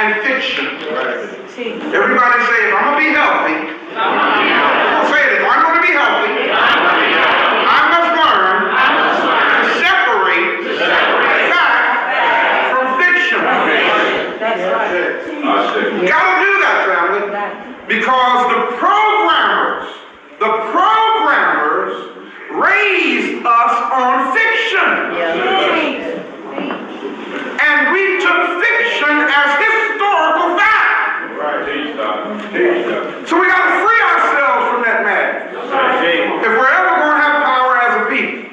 and fiction. Everybody say, if I'm going to be healthy, say it, if I'm going to be healthy, I must learn to separate fact from fiction. You got to do that, family, because the programmers raised us on fiction. And we took fiction as historical fact. So we got to free ourselves from that madness. If we're ever going to have power as a people.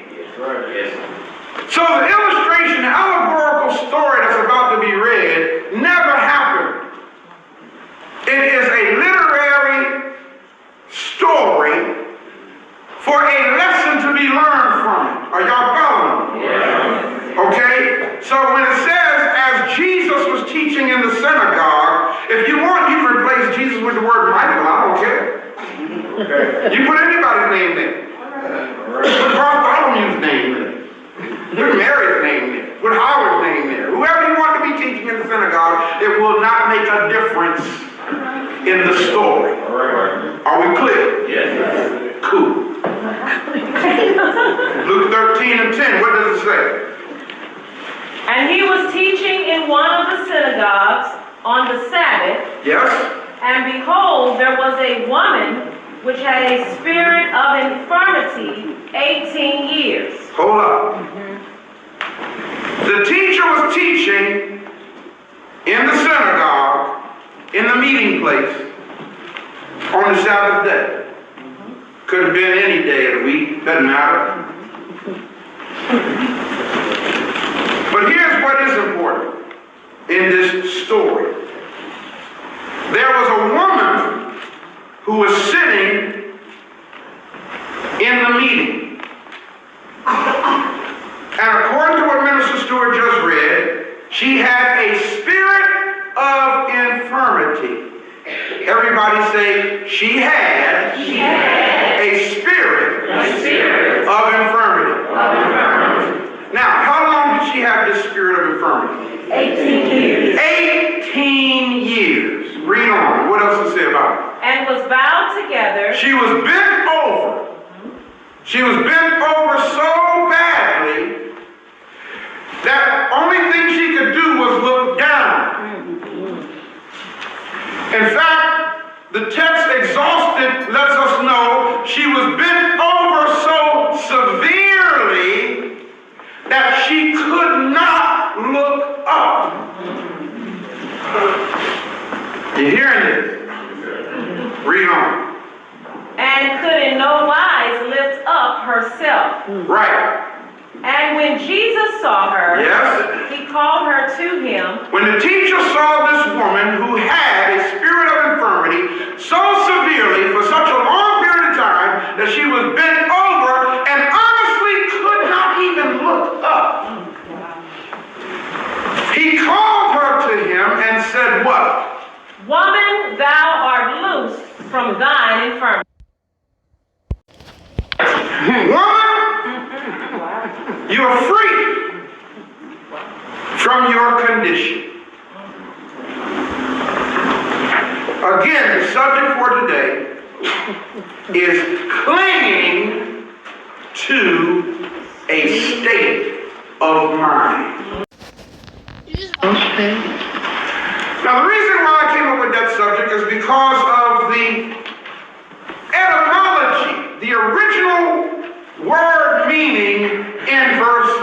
So the illustration, the allegorical story that's about to be read never happened. It is a literary story for a lesson to be learned from it. Are y'all following? Okay? So when it says, as Jesus was teaching in the synagogue, if you want, you can replace Jesus with the word Michael. I don't care. You put anybody's name there. Put Bartholomew's name there. Put Mary's name there. Put Howard's name there. Whoever you want to be teaching in the synagogue, it will not make a difference in the story. Are we clear? Yes. Cool. Luke 13:10, what does it say? And he was teaching in one of the synagogues on the Sabbath. Yes. And behold, there was a woman which had a spirit of infirmity 18 years. Hold up. The teacher was teaching in the synagogue, in the meeting place, on the Sabbath day. Could have been any day of the week, doesn't matter. But here's what is important in this story. There was a woman who was sitting in the meeting. And according to what Minister Stewart just read, she had a spirit of infirmity. Everybody say, she had a spirit of infirmity. Now, how long did she have this spirit of infirmity? 18 years. 18 years. Read on. What else to say about it? And was bound together. She was bent over. She was bent over so badly that only thing she could do was look down. In fact, the text exhausted lets us know she was bent over so severely that she could not look up. You hearing this? Read on. And could in no wise lift up herself. Right. And when Jesus saw her, yes, he called her to him. When the teacher saw this woman who had a spirit of infirmity so severely for such a long period of time that she was bent over and honestly could not even look up, he called her to him and said what? Woman, thou art loosed from thine infirmity. Woman, you are free from your condition. Again, the subject for today is clinging to a state of mind. Now, the reason why I came up with that subject is because of the etymology, the original word meaning in verse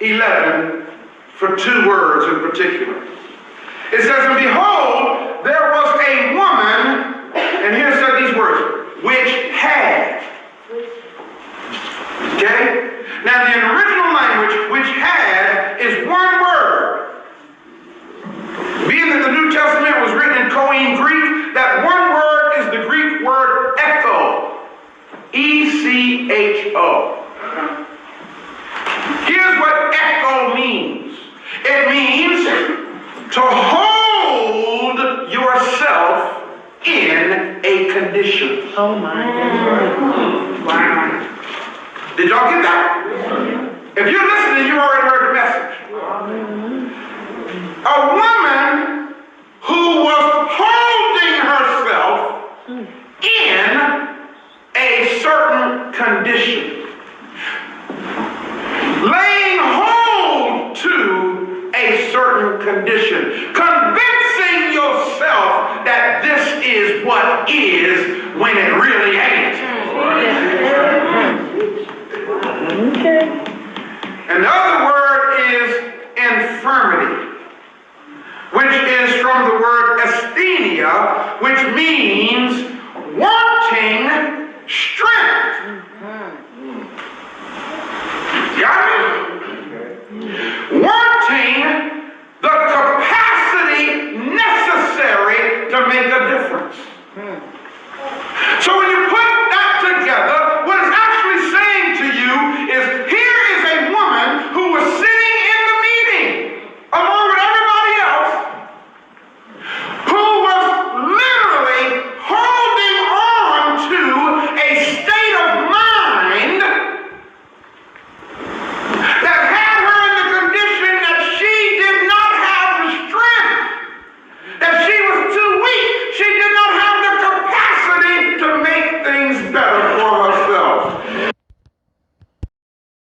11 for two words in particular. It says, and behold, there was a woman, and here said these words, which had. Okay? Now, the original language, which had, is one word. Being that the New Testament was written in Koine Greek, that one word is the Greek word echo. E-C-H-O. Here's what echo means. It means to hold yourself in a condition. Oh my God. Wow. Did y'all get that? If you're listening, you already heard the message. A woman condition. Convincing yourself that this is what is when it really ain't. Okay. And the other word is infirmity, which is from the word asthenia, which means wanting strength. Got me?